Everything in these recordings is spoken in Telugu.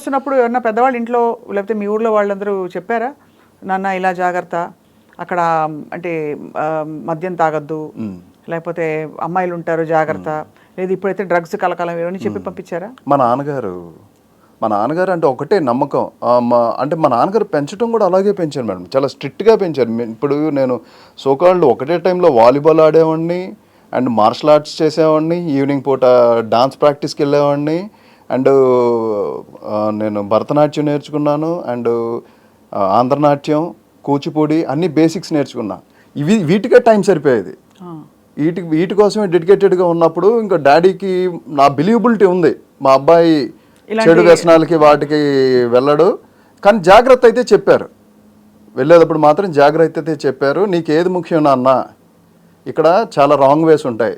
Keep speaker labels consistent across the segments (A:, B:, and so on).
A: వస్తున్నప్పుడు ఎవరన్నా పెద్దవాళ్ళు ఇంట్లో లేకపోతే మీ ఊర్లో వాళ్ళందరూ చెప్పారా, నాన్న ఇలా జాగ్రత్త, అక్కడ అంటే మద్యం తాగొద్దు, లేకపోతే అమ్మాయిలు ఉంటారు జాగ్రత్త, లేదు ఇప్పుడైతే డ్రగ్స్ కలకాలం ఇవన్నీ చెప్పి పంపించారా?
B: మా నాన్నగారు అంటే ఒకటే నమ్మకం. అంటే మా నాన్నగారు పెంచడం కూడా అలాగే పెంచారు మేడం, చాలా స్ట్రిక్ట్గా పెంచారు. ఇప్పుడు నేను సోకాళ్ళు ఒకటే టైంలో వాలీబాల్ ఆడేవాడిని అండ్ మార్షల్ ఆర్ట్స్ చేసేవాడిని, ఈవినింగ్ పూట డాన్స్ ప్రాక్టీస్కి వెళ్ళేవాడిని, అండ్ నేను భరతనాట్యం నేర్చుకున్నాను, అండ్ ఆంధ్రనాట్యం, కూచిపూడి అన్ని బేసిక్స్ నేర్చుకున్నా. వీటికే టైం సరిపోయేది. వీటి కోసమే డెడికేటెడ్గా ఉన్నప్పుడు ఇంకా డాడీకి నా బిలీవబిలిటీ ఉంది, మా అబ్బాయి చెడు వ్యసనాలకి వాటికి వెళ్ళడు, కానీ జాగ్రత్త అయితే చెప్పారు. వెళ్ళేటప్పుడు మాత్రం జాగ్రత్త అయితే చెప్పారు. నీకు ఏది ముఖ్యం నాన్న, ఇక్కడ చాలా రాంగ్ వేస్ ఉంటాయి,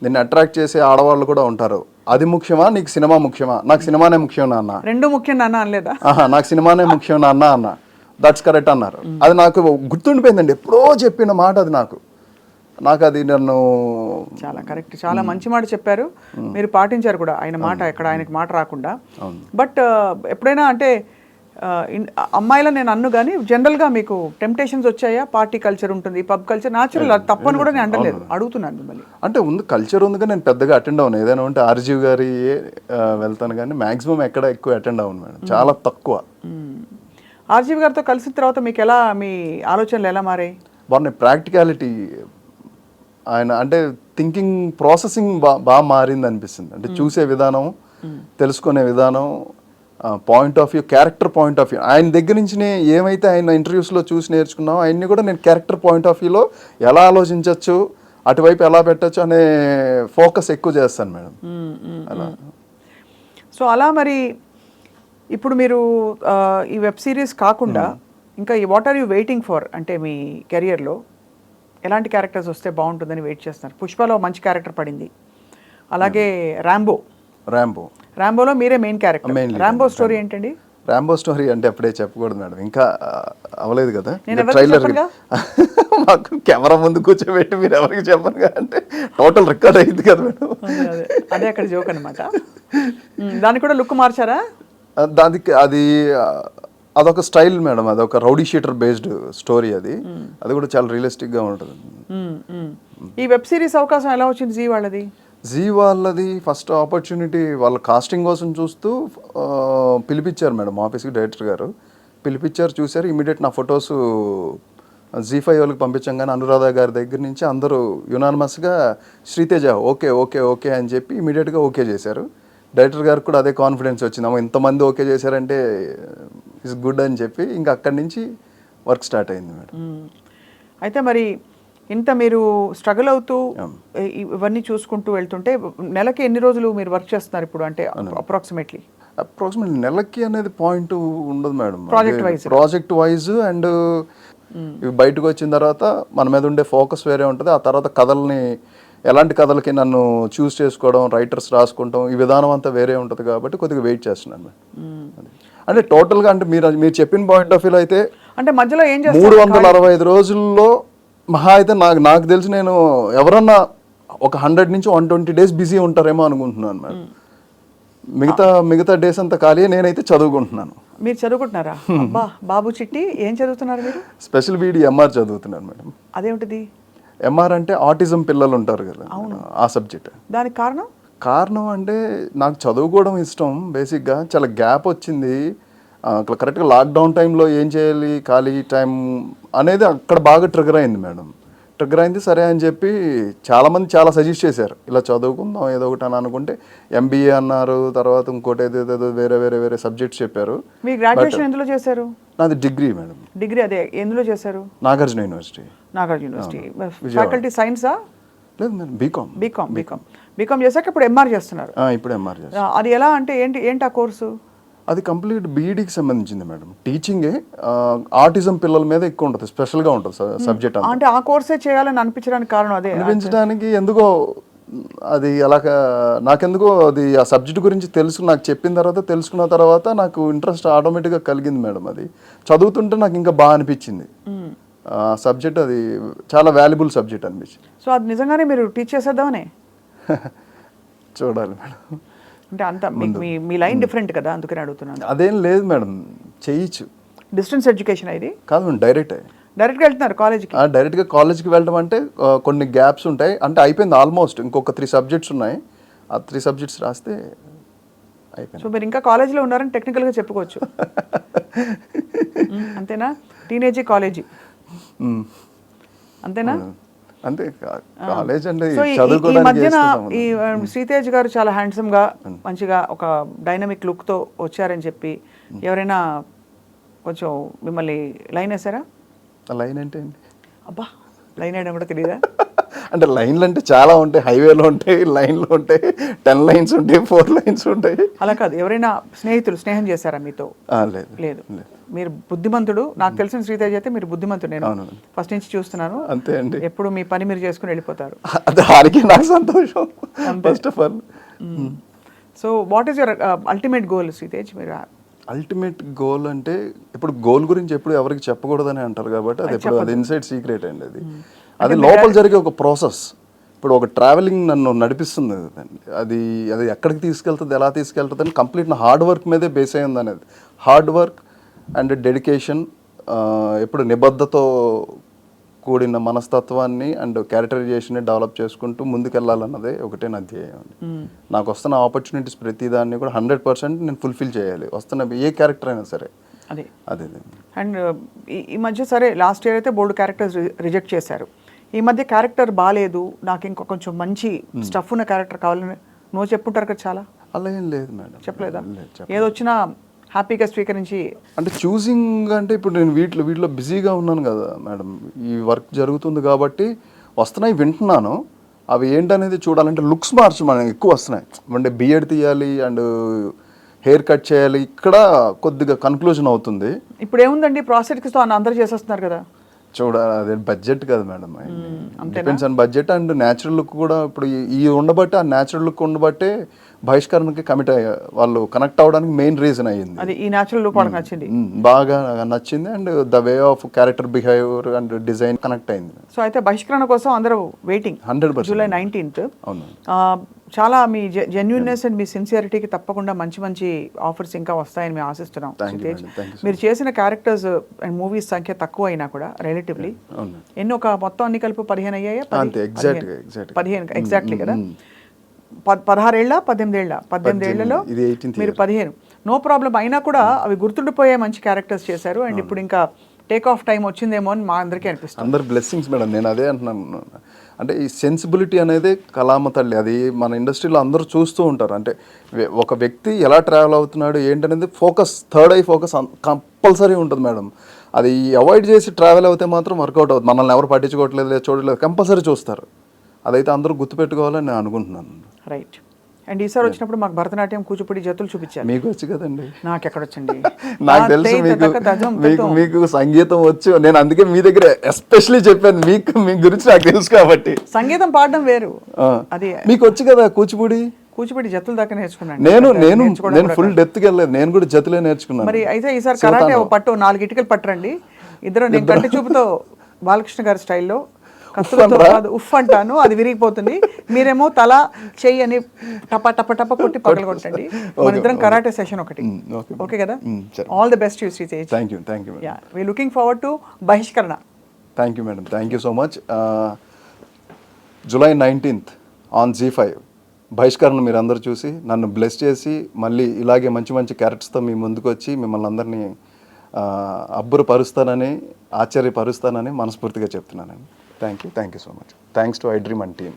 B: నిన్ను అట్రాక్ట్ చేసే ఆడవాళ్ళు కూడా ఉంటారు, అది ముఖ్యమా నీకు సినిమా ముఖ్యమా? నాకు సినిమానే ముఖ్యం నాన్న.
A: రెండు ముఖ్యం నాన్న అనలేదా?
B: నాకు సినిమానే ముఖ్యం నాన్న అన్న. దట్స్ కరెక్ట్ అన్నారు. అది నాకు గుర్తుండిపోయిందండి, ఎప్పుడో చెప్పిన మాట అది. నాకు అది నన్ను
A: చాలా కరెక్ట్, చాలా మంచి మాట చెప్పారు. మీరు పాటించారు కూడా ఆయన మాట, ఎక్కడ ఆయనకి మాట రాకుండా. బట్ ఎప్పుడైనా అంటే అమ్మాయిలో నేను అన్ను కానీ జనరల్గా మీకు టెంప్టేషన్స్ వచ్చాయా? పార్టీ కల్చర్ ఉంటుంది, పబ్ కల్చర్ న్యాచురల్, అది తప్పని కూడా నేను అంటలేదు, అడుగుతున్నాను మిమ్మల్ని.
B: అంటే ఉంది, కల్చర్ ఉంది కానీ నేను పెద్దగా అటెండ్ అవ్వను. ఏదైనా ఉంటే ఆర్జీవ్ గారి వెళ్తాను కానీ మ్యాక్సిమం ఎక్కడ ఎక్కువ అటెండ్ అవ్వను మేడం, చాలా తక్కువ.
A: ఆర్జీవ్ గారితో కలిసిన తర్వాత మీకు ఎలా, మీ ఆలోచనలు ఎలా మారాయి?
B: బాగున్నాయి. ప్రాక్టికాలిటీ, ఆయన అంటే థింకింగ్ ప్రాసెసింగ్ బాగా మారింది అనిపిస్తుంది. అంటే చూసే విధానం, తెలుసుకునే విధానం, point of view, character point of view. ఆయన దగ్గర నుంచి ఏమైతే ఆయన ఇంటర్వ్యూస్లో చూసి నేర్చుకున్నామో అవన్నీ కూడా నేను క్యారెక్టర్ పాయింట్ ఆఫ్ వ్యూలో ఎలా ఆలోచించవచ్చు, అటువైపు ఎలా పెట్టచ్చు అనే ఫోకస్ ఎక్కువ చేస్తాను మేడం. అలా.
A: సో అలా మరి ఇప్పుడు మీరు ఈ వెబ్ సిరీస్ కాకుండా ఇంకా what are you waiting for? అంటే మీ కెరియర్లో ఎలాంటి క్యారెక్టర్స్ వస్తే బాగుంటుందని వెయిట్ చేస్తున్నారు? పుష్పలో మంచి క్యారెక్టర్ పడింది, అలాగే ర్యాంబోలో మీరే మెయిన్ క్యారెక్టర్. ర్యాంబో స్టోరీ ఏంటండి?
B: ర్యాంబో స్టోరీ అంటే అప్పుడే చెప్పకూడదు మేడం, ఇంకా అవ్వలేదు కదా ట్రైలర్. మాకు కెమెరా ముందు కూర్చోబెట్టి మీరు ఎవరికి చెప్పను అంటే టోటల్ రికార్డ్ అయింది కదా మేడం.
A: అదే అక్కడ జోక్ అనమాట. దానికి కూడా లుక్ మార్చారా?
B: దానికి అదొక స్టైల్ మేడం, అదొక రౌడీ షీటర్ బేస్డ్ స్టోరీ. అది కూడా చాలా రియలిస్టిక్గా ఉంటుంది.
A: ఈ వెబ్ సిరీస్ అవకాశం ఎలా వచ్చింది జీ వాళ్ళది? ఫస్ట్ ఆపర్చునిటీ వాళ్ళ కాస్టింగ్ కోసం చూస్తూ పిలిపించారు మేడం ఆఫీస్కి, డైరెక్టర్ గారు పిలిపించారు, చూశారు. ఇమీడియట్ నా ఫొటోస్ Zee5 వాళ్ళకి పంపించంగానే అనురాధ గారి దగ్గర నుంచి అందరూ యునానిమస్గా శ్రీతేజ ఓకే ఓకే ఓకే అని చెప్పి ఇమీడియట్గా ఓకే చేశారు. డైరెక్టర్ గారికి కూడా అదే కాన్ఫిడెన్స్ వచ్చింది, ఇంతమంది ఓకే చేశారంటే ఇట్స్ గుడ్ అని చెప్పి ఇంకా అక్కడి నుంచి వర్క్ స్టార్ట్ అయింది మేడం. అయితే మరి ఇంత మీరు స్ట్రగుల్ అవుతూ ఇవన్నీ చూసుకుంటూ వెళ్తుంటే నెలకి ఎన్ని రోజులు మీరు వర్క్ చేస్తున్నారు ఇప్పుడు? అంటే అప్రాక్సిమేట్లీ
B: నెలకి అనేది పాయింట్ ఉండదు మేడం,
A: ప్రాజెక్ట్
B: వైజ్. అండ్ ఇవి బయటకు వచ్చిన తర్వాత మన మీద ఉండే ఫోకస్ వేరే ఉంటుంది. ఆ తర్వాత కథల్ని, ఎలాంటి కథలకి నన్ను చూస్ చేసుకోవడం, రైటర్స్ రాసుకుంటాం, ఈ విధానం అంతా వేరే ఉంటుంది కాబట్టి కొద్దిగా వెయిట్ చేస్తున్నాను. అంటే టోటల్గా అంటే మీరు చెప్పిన పాయింట్ ఆఫ్ వ్యూలో అయితే
A: అంటే మధ్యలో ఏం చేస్తారు,
B: 365 రోజుల్లో మహా అయితే నాకు తెలిసి నేను ఎవరన్నా ఒక 100 నుంచి 120 డేస్ బిజీ ఉంటారేమో అనుకుంటున్నాను మేడం. మిగతా డేస్ అంతా ఖాళీ. నేనైతే చదువుకుంటున్నాను.
A: మీరు చదువుకుంటున్నారా? అబ్బా, బాబు చిట్టి ఏం చదువుతున్నారు మీరు?
B: స్పెషల్ బీడీ ఎంఆర్ చదువుతున్నాను మేడం.
A: అదేమిటిది?
B: ఎంఆర్ అంటే ఆటిజం పిల్లలు ఉంటారు కదా, ఆ సబ్జెక్ట్.
A: దానికి
B: కారణం అంటే నాకు చదువుకోవడం ఇష్టం బేసిక్గా. చాలా గ్యాప్ వచ్చింది కరెక్ట్గా లాక్డౌన్ టైంలో ఏం చేయాలి, ఖాళీ టైం అనేది అక్కడ బాగా ట్రిగర్ అయింది మేడం. సరే అని చెప్పి చాలామంది చాలా సజెస్ట్ చేశారు, ఇలా చదువుకుందాం ఏదో ఒకటి అని అనుకుంటే ఎంబీఏ అన్నారు, తర్వాత ఇంకోటి ఏదో వేరే సబ్జెక్ట్స్ చెప్పారు.
A: మీ గ్రాడ్యుయేషన్ ఎందులో చేశారు?
B: నాది డిగ్రీ మేడం.
A: డిగ్రీ అదే ఎందులో చేశారు?
B: నాగార్జున యూనివర్సిటీ.
A: ఫ్యాకల్టీ సైన్సా?
B: లేదు మేడం,
A: బీకామ్ చేశాక ఇప్పుడు ఎంఆర్ చేస్తున్నారు.
B: ఇప్పుడు ఎంఆర్ చేస్తారు.
A: అది ఎలా అంటే ఏంటి ఆ కోర్సు?
B: అది కంప్లీట్ బీఈడీకి సంబంధించింది మేడం. టీచింగే, ఆటిజం పిల్లల మీద ఎక్కువ ఉంటుంది, స్పెషల్గా ఉంటుంది సబ్జెక్ట్.
A: అంటే ఆ కోర్సే చేయాలని అనిపించడానికి కారణం అదే?
B: అనిపించడానికి ఎందుకో అది అలాగా నాకెందుకో అది ఆ సబ్జెక్ట్ గురించి నాకు తెలుసుకున్న తర్వాత నాకు ఇంట్రెస్ట్ ఆటోమేటిక్గా కలిగింది మేడం. అది చదువుతుంటే నాకు ఇంకా బాగా అనిపించింది సబ్జెక్ట్. అది చాలా వాల్యుబుల్ సబ్జెక్ట్ అనిపించింది.
A: సో అది నిజంగానే మీరు టీచ్ చేసేద్దామనే
B: చూడాలి మేడం.
A: అంటే అంత మీ లైన్ డిఫరెంట్ కదా, అందుకని అడుగుతున్నాను.
B: అదేం లేదు మేడం, చేయొచ్చు.
A: డిస్టెన్స్ ఎడ్యుకేషన్ ఇది
B: కాదు మేడం,
A: డైరెక్ట్గా వెళ్తున్నారు కాలేజ్కి?
B: డైరెక్ట్గా కాలేజ్కి వెళ్ళడం అంటే కొన్ని గ్యాప్స్ ఉంటాయి, అంటే అయిపోయింది ఆల్మోస్ట్, ఇంకొక 3 సబ్జెక్ట్స్ ఉన్నాయి, ఆ 3 సబ్జెక్ట్స్ రాస్తే అయిపోయింది.
A: సో మీరు ఇంకా కాలేజీలో ఉన్నారని టెక్నికల్గా చెప్పుకోవచ్చు. అంతేనా? టీనేజీ కాలేజీ అంతేనా?
B: అంతే, కాలేజ్ అంటే
A: సో ఈ మధ్యన ఈ శ్రీతేజ్ గారు చాలా హ్యాండ్సమ్ గా మంచిగా ఒక డైనమిక్ లుక్ తో వచ్చారని చెప్పి ఎవరైనా కొంచెం మిమ్మల్ని లైన్ వేసారా?
B: లైన్ అంటే ఏంటి?
A: అబ్బా, లైన్ వేయడం కూడా తెలియదా?
B: అంటే లైన్లు అంటే చాలా ఉంటాయి, హైవేలో ఉంటాయి, లైన్లు ఉంటాయి, 10 లైన్స్ ఉంటాయి, 4 లైన్స్ ఉంటాయి.
A: అలా కాదు, ఎవరైనా స్నేహితులు స్నేహం చేశారా మీతో? లేదు. మీరు బుద్ధిమంతుడు, నాకు తెలిసిన శ్రీతేజ్ అయితే మీరు బుద్ధిమంతుడు, నేను ఫస్ట్ నుంచి చూస్తున్నాను.
B: అంతే అండి,
A: ఎప్పుడు మీ పని మీరు చేసుకుని వెళ్ళిపోతారు.
B: అది హారికి నాకు సంతోషం first of all.
A: So what is your ultimate goal Sritej? మీరు
B: అల్టిమేట్ గోల్ అంటే, ఇప్పుడు గోల్ గురించి ఎప్పుడు ఎవరికి చెప్పకూడదని అంటారు కాబట్టి అది ఎప్పుడు అది ఇన్సైడ్ సీక్రెట్ అండి. అది లోపల జరిగే ఒక ప్రాసెస్. ఇప్పుడు ఒక ట్రావెలింగ్ నన్ను నడిపిస్తుంది, అది అది ఎక్కడికి తీసుకెళ్తుంది, ఎలా తీసుకెళ్తుంది అని కంప్లీట్ నా హార్డ్ వర్క్ మీదే బేస్ అయ్యింది అనేది. హార్డ్ వర్క్ అండ్ డెడికేషన్, ఎప్పుడు నిబద్ధతో కూడిన మనస్తత్వాన్ని అండ్ క్యారెక్టరైజేషన్ని డెవలప్ చేసుకుంటూ ముందుకెళ్ళాలన్నదే ఒకటే నా ధ్యేయం. నాకు వస్తున్న ఆపర్చునిటీస్ ప్రతిదాన్ని కూడా 100% నేను ఫుల్ఫిల్ చేయాలి, వస్తున్న ఏ క్యారెక్టర్ అయినా సరే.
A: అదే
B: అదే.
A: అండ్ ఈ మధ్య సరే లాస్ట్ ఇయర్ అయితే బోల్డ్ క్యారెక్టర్స్ రిజెక్ట్ చేశారు. ఈ మధ్య క్యారెక్టర్ బాగాలేదు, నాకు ఇంకా కొంచెం మంచి స్టఫ్ ఉన్న క్యారెక్టర్ కావాలని నువ్వు చెప్పుంటారు కదా చాలా.
B: అలా ఏం లేదు మేడం.
A: చెప్పలేదా? ఏదో వచ్చినా హ్యాపీగా స్వీకరించి
B: అంటే చూసింగ్ అంటే ఇప్పుడు నేను వీటిలో బిజీగా ఉన్నాను కదా మేడం, ఈ వర్క్ జరుగుతుంది కాబట్టి వస్తున్నాయి, వింటున్నాను. అవి ఏంటనేది చూడాలంటే లుక్స్ మనకి ఎక్కువ వస్తున్నాయి. అంటే బియర్డ్ తీయాలి అండ్ హెయిర్ కట్ చేయాలి, ఇక్కడ కొద్దిగా కన్క్లూజన్ అవుతుంది.
A: ఇప్పుడు ఏముందండి, ప్రాసెస్తో అందరూ చేసేస్తున్నారు కదా.
B: అదే బడ్జెట్ కదా madam, depends on budget and natural look కూడా. ఇప్పుడు ఈ ఉండబట్టే, ఆ న్యాచురల్ లుక్ ఉండబట్టే బహిష్కరణకి కమిట్ అయ్యారు వాళ్ళు, కనెక్ట్ అవ్వడానికి మెయిన్ రీజన్ అయ్యింది.
A: అది ఈ న్యాచురల్ లుక్ వాళ్ళకి నచ్చింది,
B: బాగా నచ్చింది, and the way of character behaviour and design connect అయింది.
A: సో అయితే బహిష్కరణ కోసం అందరూ వెయిటింగ్
B: 100%.
A: July 19th.
B: అవును,
A: చాలా మీ జెన్యూన్నెస్ అండ్ మీ సిన్సియారిటీకి తప్పకుండా మంచి మంచి ఆఫర్స్ ఇంకా వస్తాయని మేము ఆశిస్తున్నాం. మీరు చేసిన క్యారెక్టర్స్ అండ్ మూవీస్ సంఖ్య తక్కువ అయినా కూడా రిలేటివ్లీ ఎన్ని, ఒక మొత్తం అన్ని కలిపి 15 అయ్యాయా? 15 ఎగ్జాక్ట్లీ కదా. 16 ఏళ్ళ 18 ఏళ్లలో మీరు 15, నో ప్రాబ్లం. అయినా కూడా అవి గుర్తుండిపోయే మంచి క్యారెక్టర్స్ చేశారు. అండ్ ఇప్పుడు ఇంకా టేక్ ఆఫ్ టైం వచ్చిందేమో అని మా అందరికీ అనిపిస్తుంది.
B: అందరు బ్లెస్సింగ్స్ మేడం, నేను అదే అంటున్నాను. అంటే ఈ సెన్సిబిలిటీ అనేది కళామ తల్లి, అది మన ఇండస్ట్రీలో అందరూ చూస్తూ ఉంటారు. అంటే ఒక వ్యక్తి ఎలా ట్రావెల్ అవుతున్నాడు ఏంటనేది focus, third I focus compulsory ఉంటుంది మేడం. అది అవాయిడ్ చేసి ట్రావెల్ అవుతే మాత్రం వర్కౌట్ అవుతుంది. మనల్ని ఎవరు పట్టించుకోవట్లేదు, చూడలేదు, కంపల్సరీ చూస్తారు. అదైతే అందరూ గుర్తుపెట్టుకోవాలని నేను అనుకుంటున్నాను.
A: రైట్. అండ్ ఈసారి వచ్చినప్పుడు మాకు భరతనాట్యం, కూచిపూడి జతులు చూపించారు.
B: మీకు వచ్చు కదండి?
A: నాకు ఎక్కడొచ్చండి,
B: నాకు తెలుసు మీకు సంగీతం వచ్చు. నేను అందుకే మీ దగ్గర ఎస్పెషల్లీ చెప్పాను, మీ గురించి నాకు తెలుసు కాబట్టి.
A: సంగీతం పాడడం వేరు, అది
B: మీకు వచ్చు కదా. కూచిపూడి
A: జతుల దాకా నేర్చుకున్నాను
B: నేను ఫుల్ డెప్త్కి వెళ్ళలేదు, నేను కూడా జతులే నేర్చుకున్నాను.
A: మరి అయితే ఈసారి కరాటే పట్టు 4 ఇటుకలు పట్టరండి ఇద్దరు. నేను కంటి చూపుతో బాలకృష్ణ గారి స్టైల్లో ఉఫ్ అంటాను, అది విరిగిపోతుంది. మీరేమో తల చెయ్యి అని టప టప టప కొట్టి పగల కొట్టండి. మన ఇద్దరం కరాటే సెషన్ ఒకటి. ఓకే కదా? All the best you Sritej.
B: Thank you.
A: We looking forward to Bahishkarana.
B: Thank you madam, thank you so much. July 19th on ZEE5 Bahishkarana మీరు అందరూ చూసి నన్ను బ్లెస్ చేసి మళ్ళీ ఇలాగే మంచి మంచి క్యారెక్టర్స్తో మీ ముందుకు వచ్చి మిమ్మల్ని అందరినీ అబ్బురపరుస్తానని, ఆశ్చర్యపరుస్తానని మనస్ఫూర్తిగా చెప్తున్నానండి. Thank you so much. Thanks to iDream and team.